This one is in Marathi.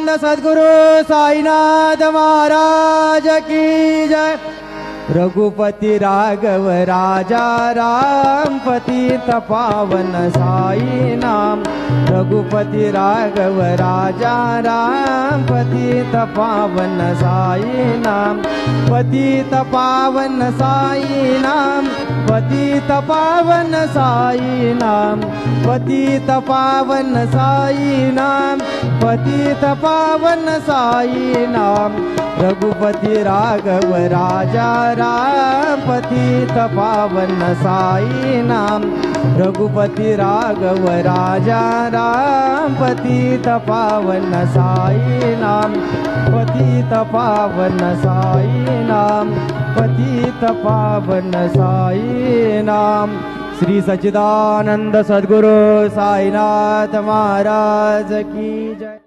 सच्चिदानंद सद्गुरु साईनाथ महाराज की जय। रघुपति राघव राजा राम पतित पावन साई नाम। रघुपति राघव राजा राम पतित पावन साई नाम। पतित पावन साई नाम। पतित पावन साई नाम। पतित पावन साई नाम। पतित पावन साई नाम। रघुपति राघव राजा राम पतित पावन साई नाम। रघुपति राघव राजा राम पतित पावन साई नाम। पतित पावन साई नाम। पतित पावन साई नाम। श्री सच्चिदानंद सद्गुरु साईनाथ महाराज की जय।